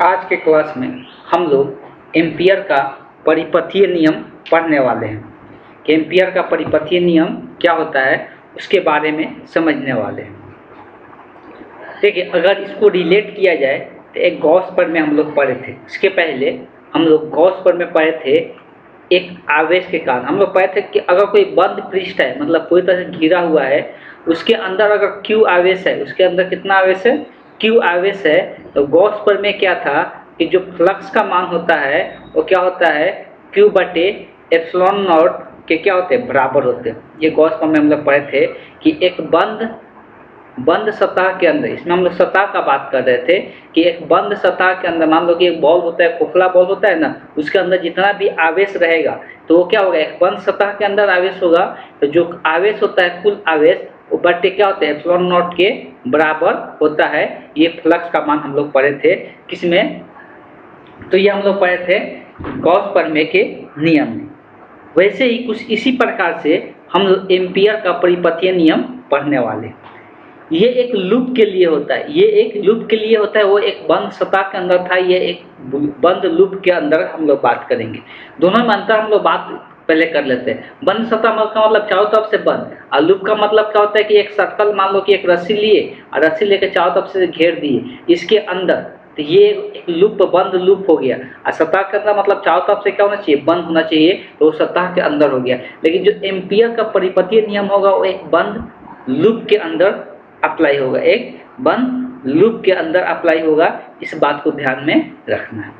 आज के क्लास में हम लोग एम्पियर का परिपथीय नियम पढ़ने वाले हैं कि एम्पियर का परिपथीय नियम क्या होता है उसके बारे में समझने वाले हैं। देखिए, अगर इसको रिलेट किया जाए तो एक गॉस पर में हम लोग पढ़े थे। इसके पहले हम लोग गॉस पर में पढ़े थे एक आवेश के कारण। हम लोग पढ़े थे कि अगर कोई बंद पृष्ठ है, मतलब पूरी तरह से घिरा हुआ है, उसके अंदर अगर क्यू आवेश है, उसके अंदर कितना आवेश है, क्यू आवेश है, तो गॉस पर में क्या था कि जो फ्लक्स का मान होता है वो क्या होता है, क्यू बटे एप्सिलॉन नॉट के क्या होते हैं, बराबर होते हैं। ये गॉस पर में हम लोग पढ़े थे कि एक बंद सतह के अंदर, इसमें हम लोग सतह का बात कर रहे थे कि एक बंद सतह के अंदर मान लो कि एक बॉल होता है, खोखला बॉल होता है ना, उसके अंदर जितना भी आवेश रहेगा तो वो क्या होगा, एक बंद सतह के अंदर आवेश होगा, तो जो आवेश होता है कुल आवेश वो बटे क्या होता है, एप्सिलॉन नॉट के बराबर होता है। ये फ्लक्स का मान हम लोग पढ़े थे किसमें, तो ये हम लोग पढ़े थे गॉस परमे के नियम में। वैसे ही कुछ इसी प्रकार से हम लोग एम्पियर का परिपथीय नियम पढ़ने वाले। ये एक लूप के लिए होता है, ये एक लूप के लिए होता है, वो एक बंद सतह के अंदर था, ये एक बंद लूप के अंदर हम लोग बात करेंगे। दोनों में अंतर हम लोग बात पहले कर लेते हैं। बंद सतह का मतलब चारों तरफ से बंद, और लूप का मतलब क्या होता है कि एक सर्कल, मान लो कि एक रस्सी लिए और रस्सी लेकर चारों तरफ से घेर दिए इसके अंदर, तो ये एक लूप, बंद लूप हो गया। और सतह के अंदर मतलब चारों तरफ से क्या होना चाहिए, बंद होना चाहिए, तो वो सतह के अंदर हो गया। लेकिन जो एम्पियर का परिपथीय नियम होगा वो एक बंद लूप के अंदर अप्लाई होगा, एक बंद लूप के अंदर अप्लाई होगा। इस बात को ध्यान में रखना है।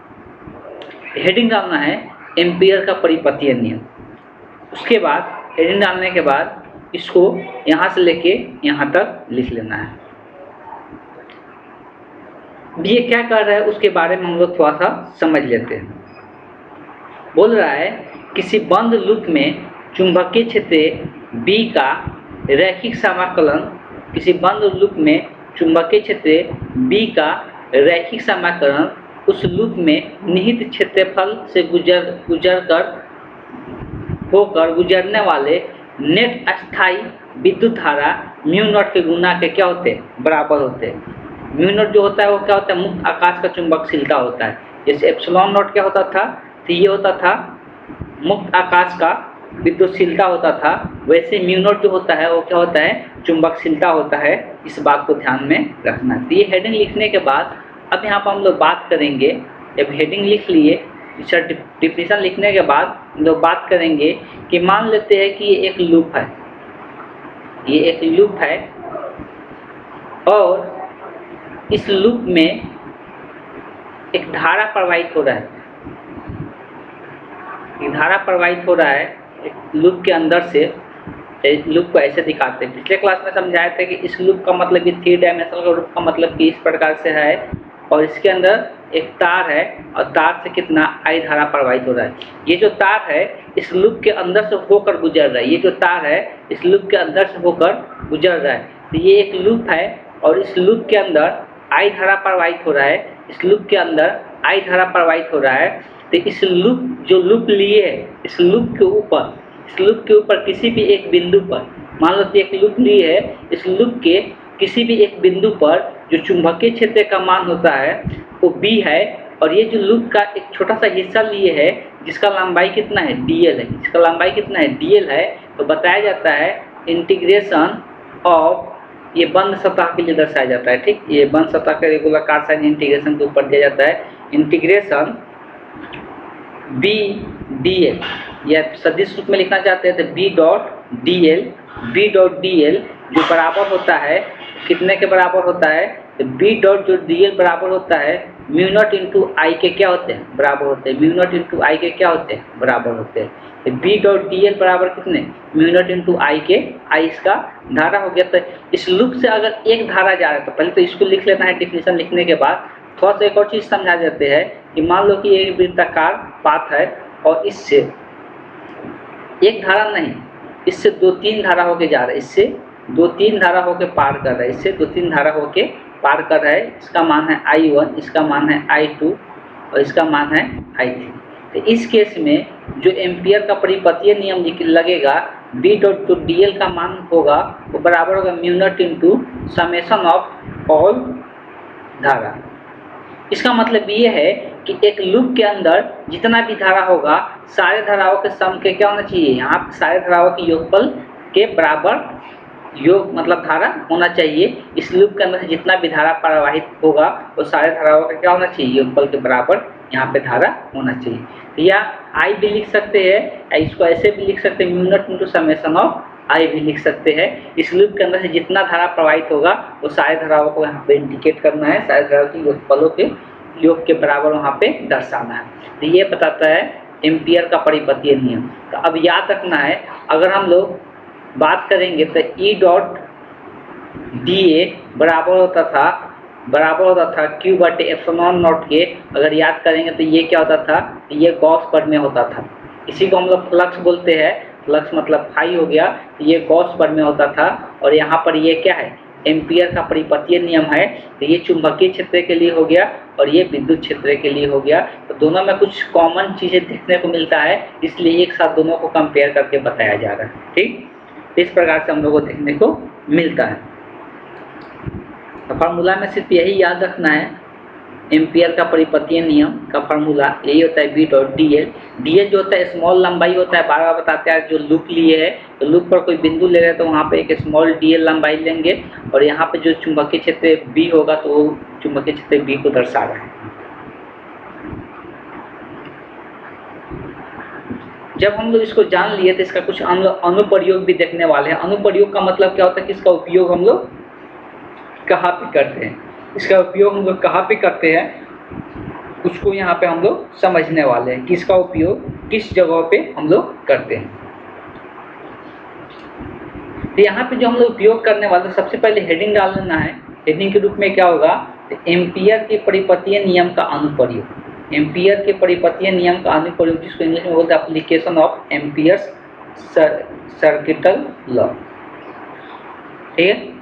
हेडिंग डालना है एम्पियर का परिपथीय नियम। उसके बाद हेडिंग डालने के बाद इसको यहाँ से लेके यहाँ तक लिख लेना है। ये क्या कर रहा है उसके बारे में हम लोग थोड़ा सा समझ लेते हैं। बोल रहा है किसी बंद लूप में चुंबकीय क्षेत्र B का रैखिक समाकलन, किसी बंद लूप में चुंबकीय क्षेत्र B का रैखिक समाकलन उस लूप में निहित क्षेत्रफल से गुजरने वाले नेट अस्थायी विद्युत धारा म्यू नॉट के गुना के क्या होते हैं, बराबर होते हैं। म्यू नॉट जो होता है वो क्या होता है, मुक्त आकाश का चुंबकशीलता होता है। जैसे एप्सिलॉन नॉट क्या होता था, तो ये होता था मुक्त आकाश का विद्युतशीलता होता था, वैसे म्यू नॉट जो होता है वो क्या होता है, चुंबकशीलता होता है। इस बात को ध्यान में रखना है। तो ये हेडिंग लिखने के बाद अब यहाँ पर हम लोग बात करेंगे, जब हेडिंग लिख लिए, इसका डिफिनेशन लिखने के बाद हम लोग बात करेंगे कि मान लेते हैं कि ये एक लूप है, ये एक लूप है और इस लूप में एक धारा प्रवाहित हो रहा है, एक धारा प्रवाहित हो रहा है एक लूप के अंदर से। लूप को ऐसे दिखाते हैं, पिछले क्लास में समझाए थे कि इस लूप का मतलब कि 3 डायमेंशनल का लूप का मतलब कि इस प्रकार से है, और इसके अंदर एक तार है और तार से कितना I धारा प्रवाहित हो रहा है। ये जो तार है इस लूप के अंदर से होकर गुजर रहा है, ये जो तार है इस लूप के अंदर से होकर गुजर रहा है। तो ये एक लूप है और इस लूप के अंदर I धारा प्रवाहित हो रहा है, इस लूप के अंदर I धारा प्रवाहित हो रहा है। तो इस लूप, जो लूप लिए है, इस लूप के ऊपर किसी भी एक बिंदु पर, मान लो कि एक लूप लिए है, इस लूप के किसी भी एक बिंदु पर जो चुंबकीय क्षेत्र का मान होता है वो B है, और ये जो लूप का एक छोटा सा हिस्सा लिए है जिसका लंबाई कितना है, dl है, जिसका लंबाई कितना है, dl है, तो बताया जाता है इंटीग्रेशन ऑफ, ये बंद सतह के लिए दर्शाया जाता है। ठीक, ये बंद सतह का रेगुलर कार साइन इंटीग्रेशन के ऊपर दिया जाता है, इंटीग्रेशन B dl, या सदिश रूप में लिखना चाहते हैं तो B डॉट dl जो बराबर होता है कितने के बराबर होता है, तो B डॉट जो dl बराबर होता है म्यू नॉट इंटू I के क्या होते हैं, बराबर होते हैं, म्यू नॉट इंटू I के क्या होते हैं, बराबर होते हैं। तो B डॉट dl बराबर कितने, म्यू नॉट इंटू I के, I इसका धारा हो गया। तो इस लूप से अगर एक धारा जा रहा है तो पहले तो इसको लिख लेना है। डिफिनेशन लिखने के बाद थोड़ा सा एक और चीज़ समझा देते हैं कि मान लो कि एक वृत्ताकार पाथ है और इससे एक धारा नहीं, इससे 2-3 धारा होके जा रहा है, इससे 2-3 धारा होके पार कर रहा है, इससे 2-3 धारा होके पार कर रहा है। इसका मान है I1, इसका मान है I2 और इसका मान है I3। तो इस केस में जो एम्पियर का परिपथीय नियम लगेगा, B डॉट जो dl का मान होगा वो बराबर होगा mu naught into summation of all धारा, इसका मतलब ये है कि एक लूप के अंदर जितना भी धारा होगा सारे धाराओं के सम के क्या होना चाहिए, यहाँ पे सारे धाराओं के योगफल के बराबर योग मतलब धारा होना चाहिए। इस लूप के अंदर जितना भी धारा प्रवाहित होगा वो सारे धाराओं का क्या होना चाहिए, योगफल के बराबर यहाँ पे धारा होना चाहिए। या आई भी लिख सकते हैं, इसको ऐसे भी लिख सकते हैं, mu naught into summation of I भी लिख सकते हैं। इस लूप के अंदर से जितना धारा प्रवाहित होगा वो सारे धाराओं को यहाँ पे इंडिकेट करना है, सारे धाराओं के योगफलों के योग के बराबर वहाँ पे दर्शाना है। तो ये बताता है एम्पियर का परिपथीय नियम। तो अब याद रखना है, अगर हम लोग बात करेंगे तो ई डॉट डी ए बराबर होता था क्यू बटे एप्सिलॉन नॉट के। अगर याद करेंगे तो ये क्या होता था, ये गॉस प्रमेय होता था। इसी को हम लोग फ्लक्स बोलते हैं, फ्लक्स मतलब फाई हो गया, ये गॉस प्रमेय होता था। और यहाँ पर ये क्या है, एम्पियर का परिपथीय नियम है। तो ये चुंबकीय क्षेत्र के लिए हो गया और ये विद्युत क्षेत्र के लिए हो गया। तो दोनों में कुछ कॉमन चीज़ें देखने को मिलता है, इसलिए एक साथ दोनों को कंपेयर करके बताया जा रहा है। ठीक, इस प्रकार से हम लोग को देखने को मिलता है। तो फार्मूला में सिर्फ यही याद रखना है, एम्पियर का परिपथीय नियम का फार्मूला यही होता है B dot D L. D L जो होता है स्मॉल लंबाई होता है, बार बार बताते हैं जो लूप लिए है तो लूप पर कोई बिंदु ले रहे हैं तो वहाँ पे एक स्मॉल डी एल लंबाई लेंगे और यहाँ पे जो चुंबकीय क्षेत्र बी होगा तो वो चुंबकीय क्षेत्र बी को दर्शा रहा है। जब हम लोग इसको जान लिए तो इसका कुछ हम लोग अनुप्रयोग भी देखने वाले हैं। अनुप्रयोग का मतलब क्या होता है कि इसका उपयोग हम लोग कहाँ पे करते हैं, इसका उपयोग हम लोग कहाँ पे करते हैं उसको यहाँ पे हम लोग समझने वाले हैं कि इसका उपयोग किस जगह पे हम लोग करते हैं। तो यहाँ पे जो हम लोग उपयोग करने वाले, सबसे पहले हेडिंग डाल लेना है। हेडिंग के रूप में क्या होगा, तो एम्पियर के परिपथीय नियम का अनुप्रयोग। एम्पियर के परिपथीय नियम का अनुप्रयोग जिसको इंग्लिश में बोलते हैं application of amperes circuital law. ठीक है,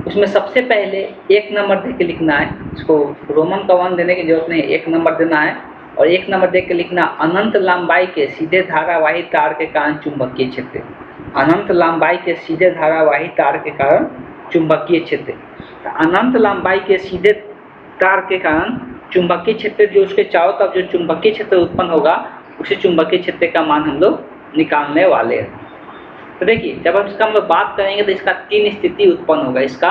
उसमें सबसे पहले एक नंबर दे के लिखना है, इसको रोमन का 1 देने की जरूरत नहीं है, एक नंबर देना है। और एक नंबर दे के लिखना अनंत लंबाई के सीधे धारावाही तार के कारण चुंबकीय क्षेत्र। अनंत लंबाई के सीधे धारावाही तार के कारण चुंबकीय क्षेत्र। अनंत लंबाई के सीधे तार के कारण चुंबकीय क्षेत्र जो उसके चारों तरफ जो चुंबकीय क्षेत्र उत्पन्न होगा उसी चुंबकीय क्षेत्र का मान हम लोग निकालने वाले हैं। तो देखिए, जब हम इसका हम लोग बात करेंगे तो इसका 3 स्थिति उत्पन्न होगा, इसका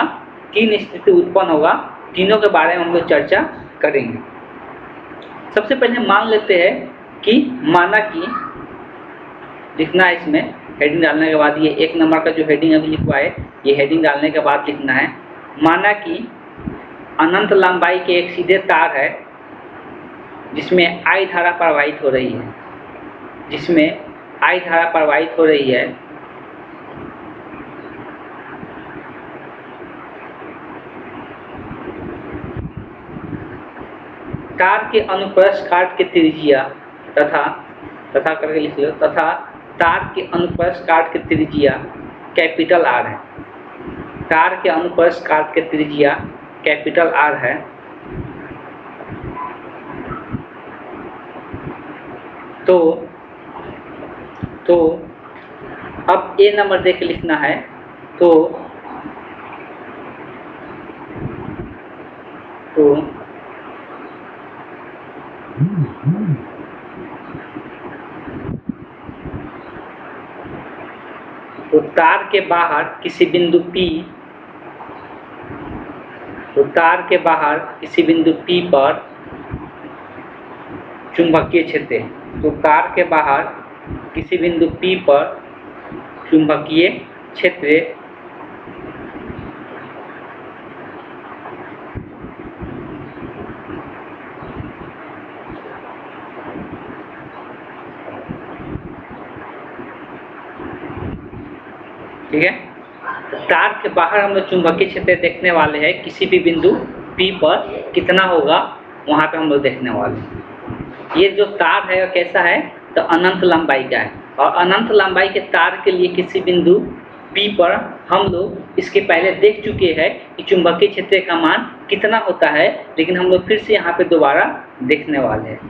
3 स्थिति उत्पन्न होगा। तीनों के बारे में हम लोग चर्चा करेंगे। सबसे पहले मान लेते हैं कि माना कि लिखना है, इसमें हेडिंग डालने के बाद ये एक नंबर का जो हेडिंग अभी लिखवा है ये हेडिंग डालने के बाद लिखना है, माना कि अनंत लंबाई के एक सीधे तार है जिसमें आई धारा प्रवाहित हो रही है, जिसमें आई धारा प्रवाहित हो रही है। तार के अनुप्रस्थ काट के त्रिज्या तथा करके लिख लो, तथा तार के अनुप्रस्थ काट के त्रिज्या कैपिटल आर है। तार के अनुप्रस्थ काट के त्रिज्या कैपिटल आर है। तो अब ए नंबर दे के लिखना है। तो तार के बाहर किसी बिंदु P, तो तार के बाहर किसी बिंदु P पर चुंबकीय क्षेत्र, तो तार के बाहर किसी बिंदु P पर चुंबकीय क्षेत्र ठीक है। तार के बाहर हम लोग चुंबकीय क्षेत्र देखने वाले हैं, किसी भी बिंदु P पर कितना होगा वहाँ पे हम लोग देखने वाले हैं। ये जो तार है कैसा है, तो अनंत लंबाई का है। और अनंत लंबाई के तार के लिए किसी बिंदु P पर हम लोग इसके पहले देख चुके हैं कि चुंबकीय क्षेत्र का मान कितना होता है, लेकिन हम लोग फिर से यहाँ पे दोबारा देखने वाले हैं।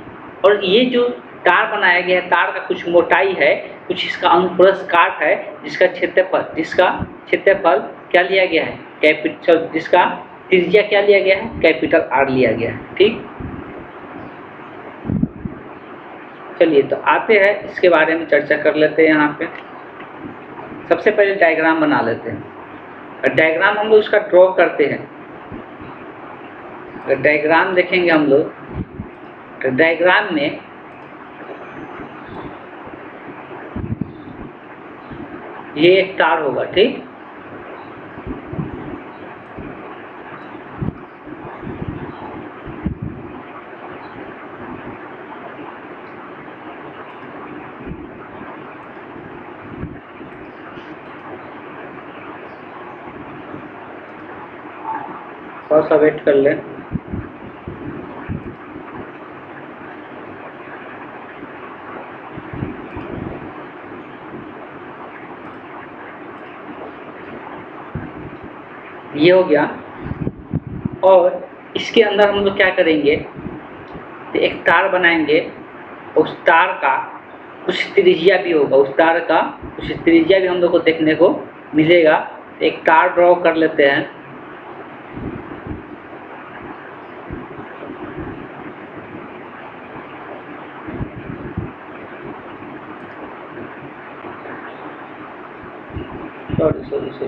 और ये जो तार बनाया गया है, तार का कुछ मोटाई है, कुछ इसका अनुप्रस्थ काट है, जिसका क्षेत्रफल क्या लिया गया है, कैपिटल, जिसका त्रिज्या क्या लिया गया है, कैपिटल आर लिया गया है। ठीक, चलिए तो आते हैं इसके बारे में चर्चा कर लेते हैं। यहाँ पे सबसे पहले डायग्राम बना लेते हैं। डायग्राम हम लोग इसका ड्रॉ करते हैं। डायग्राम देखेंगे हम लोग, तो डायग्राम में ये एक तार होगा, ठीक। थोड़ा सा वेट कर लें। ये हो गया। और इसके अंदर हम लोग क्या करेंगे, तो एक तार बनाएंगे। उस तार का कुछ त्रिज्या भी होगा, उस तार का कुछ त्रिज्या भी हम लोग को देखने को मिलेगा। एक तार ड्रॉ कर लेते हैं। सॉरी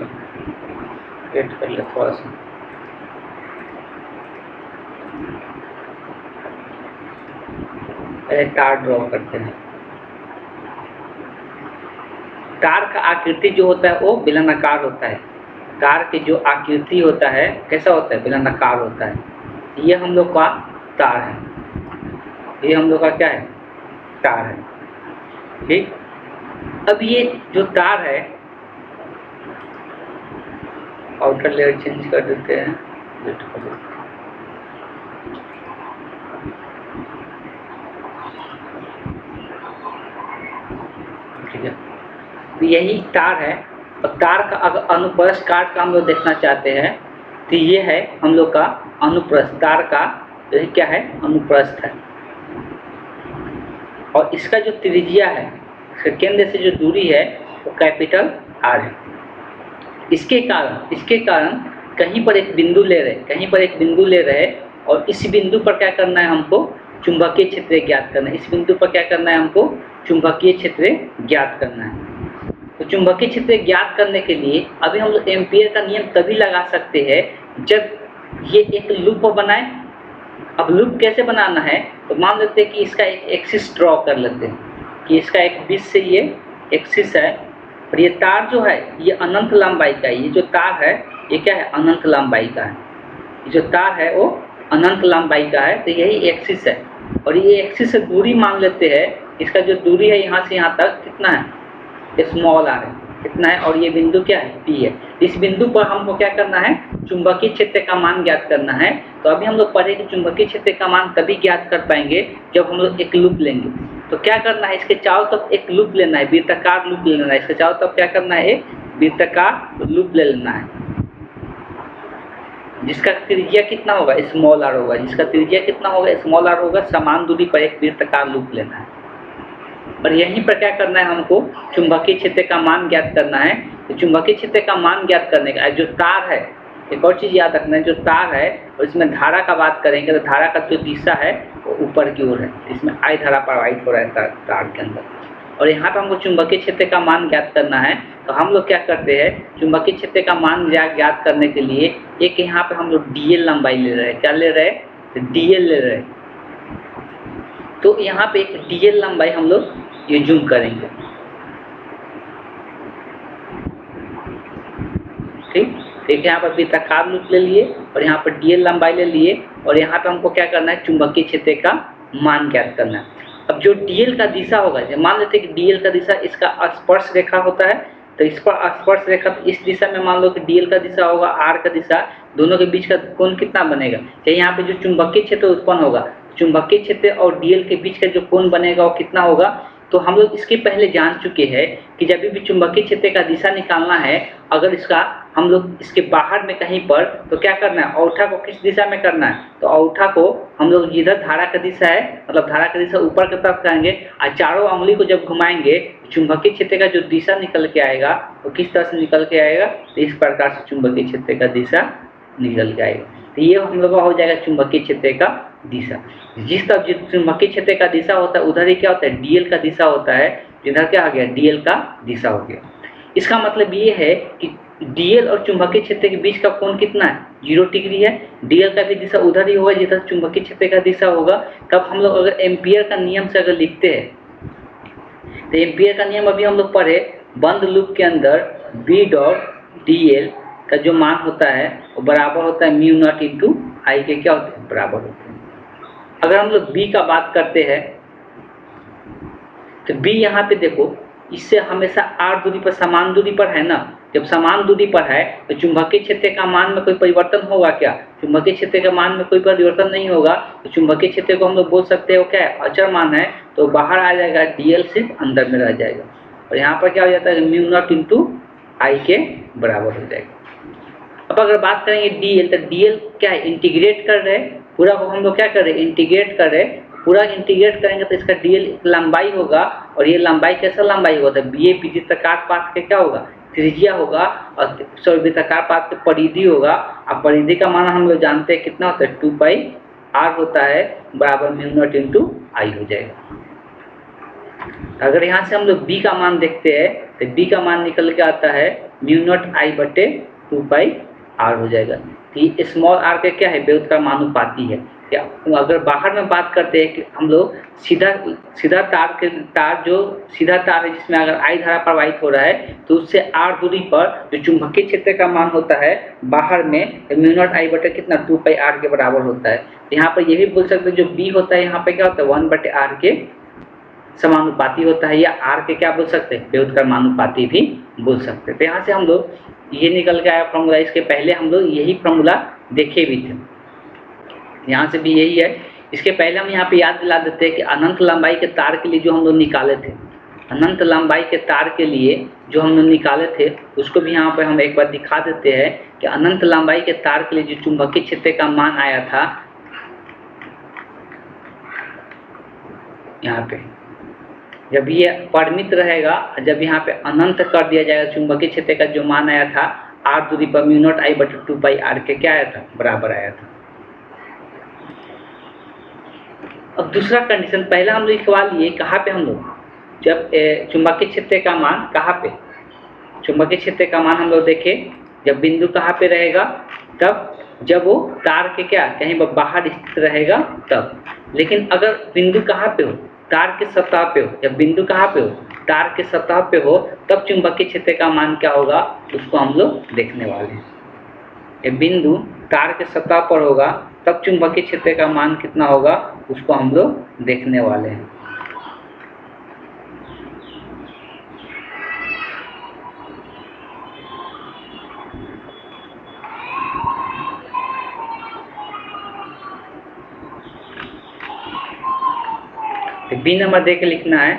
वेट कर ले थोड़ा सा। पहले तार ड्रॉ करते हैं। तार का आकृति जो होता है वो बेलनाकार होता है। तार की जो आकृति होता है कैसा होता है, बेलनाकार होता है। ये हम लोग का तार है, ये हम लोग का क्या है, तार है, ठीक। अब ये जो तार है, आउटर लेयर चेंज कर देते हैं, ठीक है। तो यही तार है। और तार का अगर अनुप्रस्थ काट का हम लोग देखना चाहते हैं तो ये है हम लोग का अनुप्रस्थ। तार का ये क्या है, अनुप्रस्थ है। और इसका जो त्रिज्या है, इसके केंद्र से जो दूरी है वो कैपिटल आर है। इसके कारण कहीं पर एक बिंदु ले रहे, और इस बिंदु पर क्या करना है हमको, चुंबकीय क्षेत्र ज्ञात करना है। इस बिंदु पर क्या करना है हमको, चुंबकीय क्षेत्र ज्ञात करना है। तो चुंबकीय क्षेत्र ज्ञात करने के लिए अभी हम लोग एम्पियर का नियम तभी लगा सकते हैं जब ये एक लूप बनाए। अब लूप कैसे बनाना है, तो मान लेते हैं कि इसका एक एक्सिस ड्रॉ कर लेते हैं कि इसका एक बीच से ये एक्सिस है, और ये तार जो है ये अनंत लंबाई का है। ये जो तार है ये क्या है, अनंत लंबाई का है। ये जो तार है वो अनंत लंबाई का है। तो यही एक्सिस है, और ये एक्सिस से दूरी मान लेते हैं। इसका जो दूरी है यहाँ से यहाँ तक कितना है, स्मॉल आर है, कितना है। और ये बिंदु क्या है, पी है। इस बिंदु पर हमको क्या करना है, चुंबकीय क्षेत्र का मान ज्ञात करना है। तो अभी हम लोग पढ़े कि चुंबकीय क्षेत्र का मान तभी ज्ञात कर पाएंगे जब हम लोग एक लूप लेंगे। तो क्या करना है, इसके चारों तरफ एक लूप लेना है, वृत्ताकार लूप लेना है। इसके चारों तरफ क्या करना है, एक वृत्ताकार लूप ले लेना है, जिसका त्रिज्या कितना होगा, स्मॉल आर होगा। जिसका त्रिज्या कितना होगा, स्मॉल आर होगा। समान दूरी पर एक वृत्ताकार लूप लेना है, और यहीं पर क्या करना है, हमको चुंबकीय क्षेत्र का मान ज्ञात करना है। तो चुंबकीय क्षेत्र का मान ज्ञात करने का जो तार है, एक और चीज़ याद रखना है, जो तार है और इसमें धारा का बात करेंगे तो धारा का जो दिशा है वो ऊपर की ओर है। इसमें आई धारा प्रवाहित हो रहा है तार के अंदर, और यहाँ पर हमको चुंबकीय क्षेत्र का मान ज्ञात करना है। तो हम लोग क्या करते हैं, चुंबकीय क्षेत्र का मान ज्ञात करने के लिए एक यहाँ पे हम लोग डीएल लंबाई ले रहे हैं। क्या ले रहे हैं, डीएल ले रहे हैं। तो यहाँ पे एक डीएल लंबाई हम लोग ये जूम करेंगे, ठीक। देखिए यहाँ पर वृत्ताकार लूप ले लिए, और यहाँ पर डीएल लंबाई ले लिए, और यहाँ पे हमको क्या करना है, चुंबकीय क्षेत्र का मान ज्ञात करना है। अब जो डीएल का दिशा होगा, मान लेते हैं कि डीएल का दिशा इसका स्पर्श रेखा होता है। तो इस पर स्पर्श रेखा, तो इस दिशा में मान लो कि डीएल का दिशा होगा, आर का दिशा, दोनों के बीच का कोण कितना बनेगा। तो यहाँ पे जो चुंबकीय क्षेत्र उत्पन्न होगा, चुंबकीय क्षेत्र और डीएल के बीच का जो कोण बनेगा वो कितना होगा। तो हम लोग इसके पहले जान चुके हैं कि जब भी चुंबकीय क्षेत्र का दिशा निकालना है, अगर इसका हम लोग इसके बाहर में कहीं पर, तो क्या करना है, औंठा को किस दिशा में करना है, तो औंठा को हम लोग जिधर धारा का दिशा है, मतलब धारा का दिशा ऊपर की तरफ करेंगे, और चारों उंगली को जब घुमाएंगे चुंबकीय क्षेत्र का जो दिशा निकल के आएगा वो किस तरह से निकल के आएगा, तो इस प्रकार से चुंबकीय क्षेत्र का दिशा निकल के आएगा। तो ये हम लोग का हो जाएगा चुंबकीय क्षेत्र का दिशा। जिस तरफ चुंबकीय क्षेत्र का दिशा होता है उधर ही क्या होता है, डीएल का दिशा होता है। इधर क्या आ गया, डीएल का दिशा हो गया। इसका मतलब ये है कि डीएल और चुंबकीय क्षेत्र के बीच का कोण कितना है, 0 डिग्री है। डीएल का भी दिशा उधर ही होगा जिधर चुंबकीय क्षेत्र का दिशा होगा। तब हम लोग अगर एम्पियर का नियम से अगर लिखते हैं तो एम्पियर का नियम अभी हम लोग पढ़े, बंद लूप के अंदर बी डॉट डीएल का जो मान होता है वो बराबर होता है म्यू नॉट इंटू आई के क्या होते हैं, बराबर होते हैं। अगर हम लोग बी का बात करते हैं तो बी यहाँ पे देखो, इससे हमेशा आर दूरी पर, समान दूरी पर है ना। जब समान दूरी पर है तो चुंबकीय क्षेत्र का मान में कोई परिवर्तन होगा क्या, चुंबकीय क्षेत्र के मान में कोई परिवर्तन नहीं होगा। तो चुंबकीय क्षेत्र को हम लोग बोल सकते हो क्या है, अचर मान है, तो बाहर आ जाएगा, डीएल सिर्फ अंदर में रह जाएगा। और यहाँ पर क्या हो जाता है, म्यू नॉट इंटू आई के बराबर हो जाएगा। अब अगर बात करेंगे डीएल, तो डीएल क्या है, इंटीग्रेट कर रहे, पूरा को हम लोग क्या कर रहे हैं, इंटीग्रेट कर रहे। पूरा इंटीग्रेट करेंगे तो इसका डीएल लंबाई होगा, और ये लंबाई कैसा लंबाई होगा, तो बी ए पी वृत्ताकार पाथ के क्या होगा, त्रिज्या होगा, और वृत्ताकार पाथ के परिधि होगा। अब परिधि का मान हम लोग जानते हैं कितना होता है, 2 पाई आर होता है, बराबर म्यू नॉट इंटू आई हो जाएगा। अगर यहाँ से हम लोग बी का मान देखते हैं तो बी का मान निकल के आता है म्यू नॉट आई बटे 2 पाई आर हो जाएगा। तो स्मॉल आर के क्या है, व्युत्क्रमानुपाती है। या अगर बाहर में बात करते हैं कि हम लोग सीधा तार जो सीधा तार है जिसमें अगर आई धारा प्रवाहित हो रहा है तो उससे आर दूरी पर जो चुंबकीय क्षेत्र का मान होता है बाहर में म्यू नॉट आई बटे कितना, 2 पाई आर के बराबर होता है। यहाँ पर ये भी बोल सकते हैं जो बी होता है यहाँ पे क्या होता है, 1 बटे आर के समानुपाती होता है, या आर के क्या बोल सकते हैं, व्युत्क्रमानुपाती भी बोल सकते हैं। तो यहाँ से हम लोग ये निकल के आया फॉर्मूला। इसके पहले हम लोग यही फॉर्मूला देखे भी थे, यहाँ से भी यही है। इसके पहले हम यहाँ पे याद दिला देते हैं कि अनंत लंबाई के तार के लिए जो हम लोग निकाले थे, अनंत लंबाई के तार के लिए जो हम लोग निकाले थे उसको भी यहाँ पे हम एक बार दिखा देते हैं कि अनंत लंबाई के तार के लिए जो चुंबकीय क्षेत्र का मान आया था, यहाँ पे जब ये परिमित रहेगा, जब यहाँ पे अनंत कर दिया जाएगा, चुंबकीय क्षेत्र का जो मान आया था आर दूरी पर म्यू नॉट आई बटे 2 पाई आर के क्या आया था, बराबर आया था। अब दूसरा कंडीशन, पहला हम लोग लिखवा लिए कहाँ पे, हम लोग जब चुंबकीय क्षेत्र का मान कहाँ पे, चुंबकीय क्षेत्र का मान हम लोग देखे जब बिंदु कहाँ पे रहेगा, तब जब वो तार के क्या कहीं बाहर स्थित रहेगा तब। लेकिन अगर बिंदु कहाँ पे हो, तार के सतह पे हो, जब बिंदु कहाँ पे हो, तार के सतह पे हो, तब चुंबकीय क्षेत्र का मान क्या होगा उसको हम लोग देखने वाले हैं। ये बिंदु तार के सतह पर होगा तब चुंबकीय क्षेत्र का मान कितना होगा उसको हम लोग देखने वाले हैं। बी नंबर दे के लिखना है,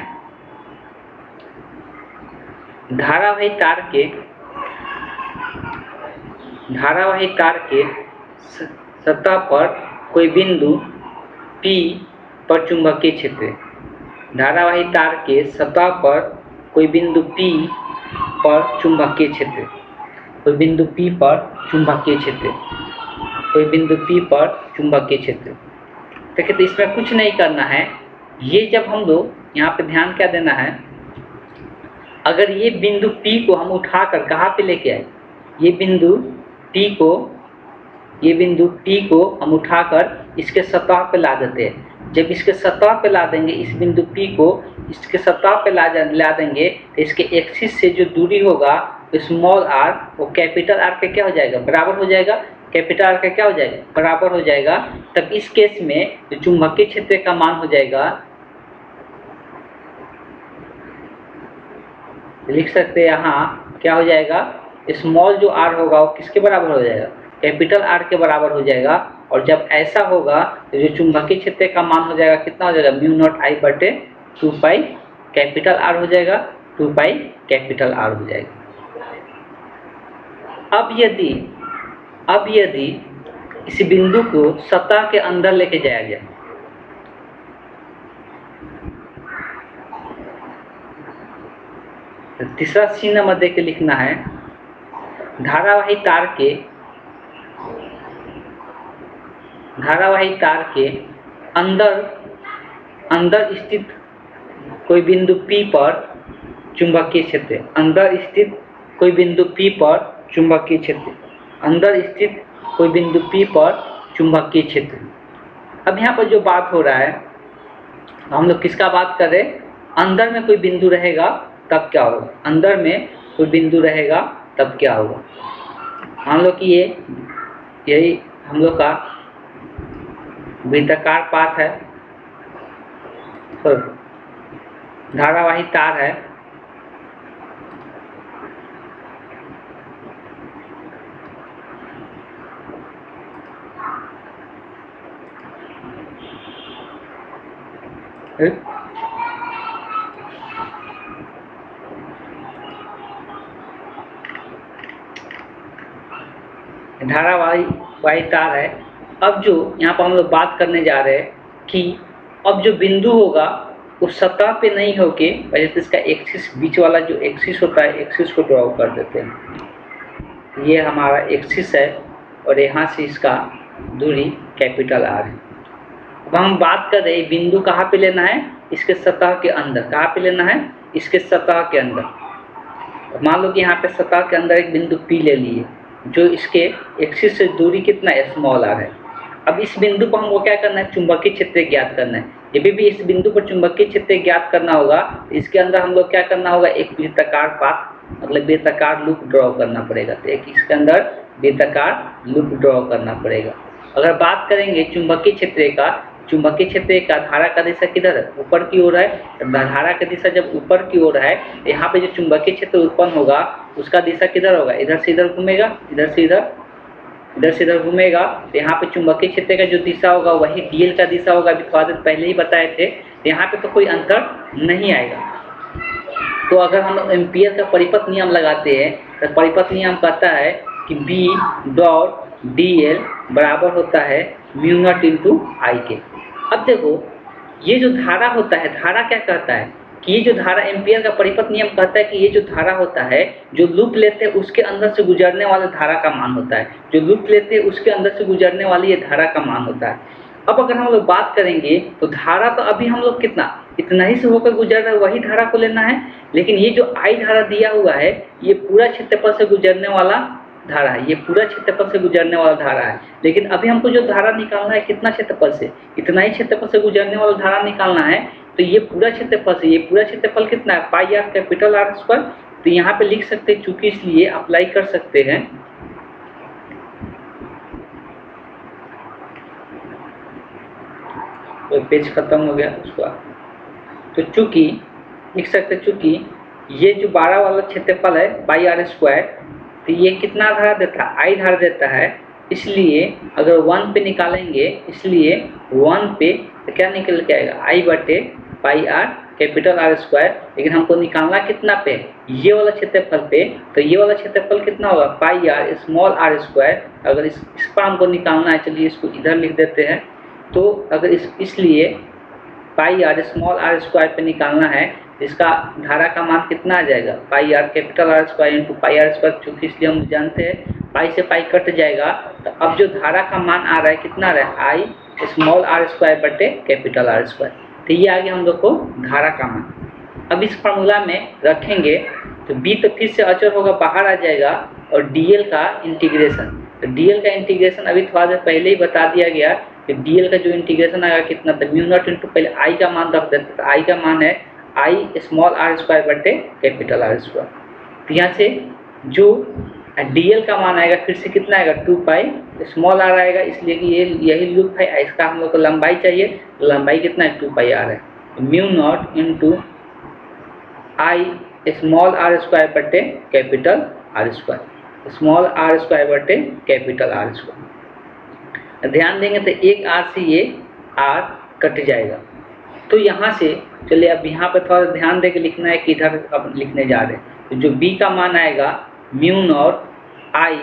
धारावाही तार के सतह पर कोई बिंदु P पर चुंबकीय क्षेत्र, धारावाही तार के सतह पर कोई बिंदु P पर चुंबकीय क्षेत्र, कोई बिंदु P पर चुंबकीय क्षेत्र, कोई बिंदु P पर चुंबकीय क्षेत्र। देखिए तो इसमें कुछ नहीं करना है, ये जब हम लोग यहाँ पे ध्यान क्या देना है, अगर ये बिंदु P को हम उठाकर कहाँ पे लेके आए, ये बिंदु P को हम उठाकर इसके सतह पे ला देते हैं। जब इसके सतह पे ला देंगे, इस बिंदु P को इसके सतह पे ला देंगे तो इसके एक्सिस से जो दूरी होगा स्मॉल आर वो कैपिटल आर के क्या हो जाएगा, बराबर हो जाएगा। कैपिटल आर का क्या हो जाएगा, बराबर हो जाएगा। तब इस केस में जो चुंबकीय क्षेत्र का मान हो जाएगा, लिख सकते हैं यहाँ क्या हो जाएगा, स्मॉल जो आर होगा वो किसके बराबर हो जाएगा, कैपिटल आर के बराबर हो जाएगा। और जब ऐसा होगा तो जो चुंबकीय क्षेत्र का मान हो जाएगा कितना हो जाएगा, म्यू नॉट आई बटे 2 पाई कैपिटल आर हो जाएगा, 2 पाई कैपिटल आर हो जाएगा। अब यदि इस बिंदु को सतह के अंदर लेके जाया जाए, तो तीसरा सी नंबर दे के लिखना है, धारावाही तार के अंदर अंदर स्थित कोई बिंदु P पर चुंबकीय क्षेत्र, अंदर स्थित कोई बिंदु P पर चुंबकीय क्षेत्र, अंदर स्थित कोई बिंदु P पर चुंबकीय क्षेत्र। अब यहाँ पर जो बात हो रहा है, हम लोग किसका बात कर रहे हैं? अंदर में कोई बिंदु रहेगा तब क्या होगा, अंदर में कोई बिंदु रहेगा तब क्या होगा। हम लोग की यही हम लोग का वृत्ताकार पाथ है, तो धारावाही तार है, धारावाही तार है। अब जो यहाँ पर हम लोग बात करने जा रहे हैं कि अब जो बिंदु होगा उस सतह पे नहीं होके पहले तो इसका एक्सिस, बीच वाला जो एक्सिस होता है, एक्सिस को ड्रॉ कर देते हैं। ये हमारा एक्सिस है और यहाँ से इसका दूरी कैपिटल R है। अब हम बात कर रहे हैं बिंदु कहाँ पे लेना है? इसके सतह के अंदर। कहाँ पे लेना है? इसके सतह के अंदर। मान लो कि यहाँ पे सतह के अंदर एक बिंदु P ले लिए, जो इसके एक्सिस से दूरी कितना है? स्मॉल r है। अब इस बिंदु पर हमको क्या करना है? चुंबकीय क्षेत्र ज्ञात करना है। जब भी इस बिंदु पर चुंबकीय क्षेत्र ज्ञात करना होगा, इसके अंदर हम लोग क्या करना होगा? एक वृत्ताकार पाथ, मतलब वृत्ताकार लूप ड्रॉ करना पड़ेगा। तो एक इसके अंदर वृत्ताकार लूप ड्रॉ करना पड़ेगा। अगर बात करेंगे चुंबकीय क्षेत्र का, चुंबकीय क्षेत्र का धारा का दिशा किधर है? ऊपर की ओर है। धारा की दिशा जब ऊपर की ओर है, यहाँ पे जो चुंबकीय क्षेत्र उत्पन्न होगा उसका दिशा किधर होगा? इधर से इधर घूमेगा, इधर से इधर, इधर से इधर घूमेगा। तो यहाँ पे चुंबकीय क्षेत्र का जो दिशा होगा वही डीएल का दिशा होगा। अभी थोड़ा देर पहले ही बताए थे। तो यहाँ पे तो कोई अंतर नहीं आएगा। तो अगर हम एम्पियर का परिपथ नियम लगाते हैं तो परिपथ नियम कहता है कि बी डॉट डीएल बराबर होता है म्यू नॉट इंटू आई के। अब देखो ये जो धारा होता है, धारा क्या कहता है कि ये जो धारा, एम्पियर का परिपथ नियम कहता है कि ये जो धारा होता है, जो लूप लेते हैं उसके अंदर से गुजरने वाले धारा का मान होता है। जो लूप लेते हैं उसके अंदर से गुजरने वाली ये धारा का मान होता है। अब अगर हम लोग बात करेंगे तो धारा तो अभी हम लोग कितना, इतना ही से होकर गुजर रहा है, वही धारा को लेना है। लेकिन ये जो आई धारा दिया हुआ है, ये पूरा क्षेत्रफल से गुजरने वाला धारा है, ये पूरा क्षेत्रफल से गुजरने वाला धारा है। लेकिन अभी हमको जो धारा निकालना है कितना क्षेत्रफल से, इतना ही क्षेत्रफल से गुजरने वाला धारा निकालना है। तो ये पूरा क्षेत्रफल से, ये पूरा क्षेत्रफल कितना है? पाई आर कैपिटल आर स्क्वायर। तो यहाँ पे लिख सकते हैं, चूंकि इसलिए अप्लाई कर सकते हैं तो पेज खत्म हो गया उसका। तो चूंकि लिख सकते, चूंकि ये जो 12 वाला क्षेत्रफल है पाई आर स्क्वायर, तो ये कितना धारा देता है? आई धारा देता है। इसलिए अगर 1 पे निकालेंगे, इसलिए 1 पे तो क्या निकल के आएगा? आई बटे पाई आर कैपिटल आर स्क्वायर। लेकिन हमको निकालना कितना पे? ये वाला क्षेत्रफल पे। तो ये वाला क्षेत्रफल कितना होगा? पाई आर स्मॉल आर स्क्वायर। अगर इस पर हमको निकालना है, चलिए इसको इधर लिख देते हैं। तो अगर इसलिए पाई आर स्मॉल आर स्क्वायर पे निकालना है, इसका धारा का मान कितना आ जाएगा? Pi R capital R square into pi R square. चूँकि इसलिए हम जानते हैं पाई से पाई कट जाएगा। तो अब जो धारा का मान आ रहा है कितना आ रहा है? आई स्मॉल आर स्क्वायर बटे कैपिटल आर स्क्वायर। तो ये आ गया हम लोग को धारा का मान। अब इस फार्मूला में रखेंगे तो बी तो फिर से अचर होगा, बाहर आ जाएगा। और डीएल का इंटीग्रेशन, तो डीएल का इंटीग्रेशन अभी थोड़ा देर पहले ही बता दिया गया कि डीएल का जो इंटीग्रेशन आएगा कितना? तो म्यू नॉट इंटू, पहले आई का मान रख देते। तो आई का मान है आई स्मॉल आर स्क्वायर बटे कैपिटल आर स्क्वायर। तो यहाँ से जो डीएल का मान आएगा फिर से कितना आएगा? 2 पाई स्मॉल आर आएगा, इसलिए कि ये यही लूप है। इसका हम लोग को लंबाई चाहिए, तो लंबाई कितना है? 2 पाई आर है। Mu naught into I small R square बटे capital R square, small R square बटे कैपिटल आर स्क्वायर। ध्यान देंगे तो एक आर से ये आर कट जाएगा। तो यहाँ से चलिए अब यहाँ पे थोड़ा ध्यान दे के लिखना है कि इधर अब लिखने जा रहे हैं। तो जो बी का मान आएगा म्यू नॉट आई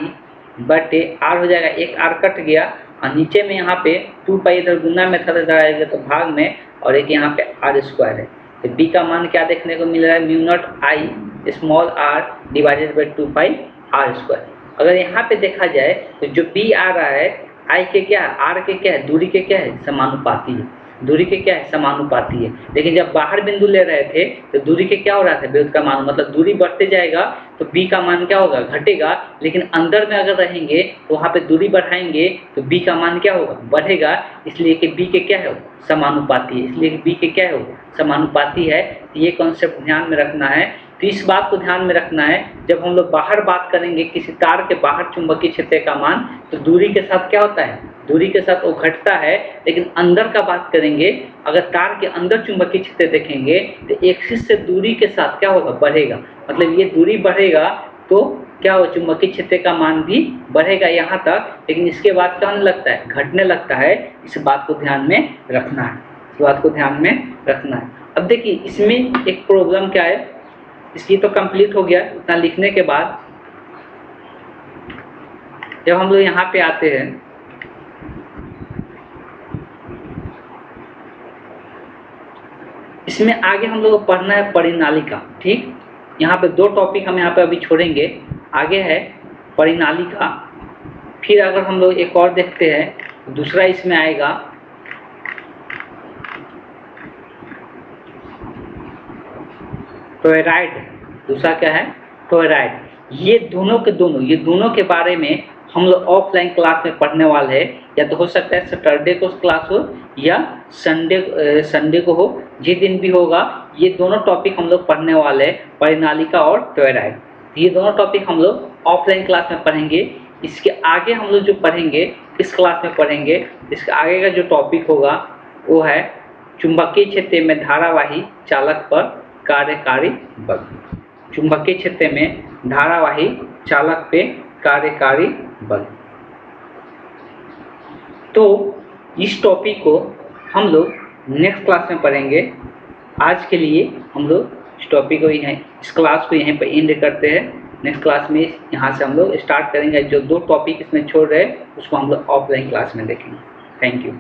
बटे आर हो जाएगा, एक आर कट गया और नीचे में यहाँ पे 2 पाई इधर गुना में था इधर आएगा तो भाग में, और एक यहाँ पे आर स्क्वायर है। तो बी का मान क्या देखने को मिल रहा है? Mu naught I small R divided by 2 pi R square. अगर यहाँ पे देखा जाए तो जो बी आ रहा है आई के क्या है, आर के क्या है, दूरी के क्या है, समानुपाती है। दूरी के क्या है, समानुपाती है। लेकिन जब बाहर बिंदु ले रहे थे तो दूरी के क्या हो रहा था, विरोध का मान, मतलब दूरी बढ़ते जाएगा तो बी का मान क्या होगा, घटेगा। लेकिन अंदर में अगर रहेंगे तो वहाँ पे दूरी बढ़ाएंगे तो बी का मान क्या होगा, बढ़ेगा। इसलिए कि बी के क्या है, समानुपाती है। इसलिए कि बी के क्या है, समानुपाती है। तो ये कॉन्सेप्ट ध्यान में रखना है। तो इस बात को ध्यान में रखना है, जब हम लोग बाहर बात करेंगे किसी तार के बाहर चुंबकीय क्षेत्र का मान, तो दूरी के साथ क्या होता है, दूरी के साथ वो घटता है। लेकिन अंदर का बात करेंगे, अगर तार के अंदर चुंबकीय क्षेत्र देखेंगे तो एक्सिस से दूरी के साथ क्या होगा, बढ़ेगा। मतलब ये दूरी बढ़ेगा तो क्या हो, चुंबकीय क्षेत्र का मान भी बढ़ेगा यहाँ तक। लेकिन इसके बाद क्या होने लगता है, घटने लगता है। इस बात को ध्यान में रखना है, इस बात को ध्यान में रखना है। अब देखिए इसमें एक प्रॉब्लम क्या है, इसकी तो कंप्लीट हो गया इतना लिखने के बाद। जब हम लोग यहाँ पे आते हैं, इसमें आगे हम लोग को पढ़ना है परिनालिका। ठीक, यहाँ पे 2 टॉपिक हम यहाँ पे अभी छोड़ेंगे। आगे है परिनालिका, फिर अगर हम लोग एक और देखते हैं दूसरा इसमें आएगा टॉयराइड। दूसरा क्या है, टॉयराइड। ये दोनों के बारे में हम लोग ऑफलाइन क्लास में पढ़ने वाले हैं। या तो हो सकता है सैटरडे को क्लास हो या संडे को हो, जिस दिन भी होगा ये दोनों टॉपिक हम लोग पढ़ने वाले हैं, परिनालिका और टॉयराइड। ये दोनों टॉपिक हम लोग ऑफलाइन क्लास में पढ़ेंगे। इसके आगे हम लोग जो पढ़ेंगे इस क्लास में पढ़ेंगे, इसके आगे का जो टॉपिक होगा वो है चुंबकीय क्षेत्र में धारावाही चालक पर कार्यकारी बल। चुंबकीय क्षेत्र में धारावाही चालक पे कार्यकारी बल। तो इस टॉपिक को हम लोग नेक्स्ट क्लास में पढ़ेंगे। आज के लिए हम लोग इस टॉपिक को इस क्लास को यहीं पर एंड करते हैं। नेक्स्ट क्लास में यहाँ से हम लोग स्टार्ट करेंगे। जो 2 टॉपिक इसमें छोड़ रहे हैं उसको हम लोग ऑफलाइन क्लास में देखेंगे। Thank you.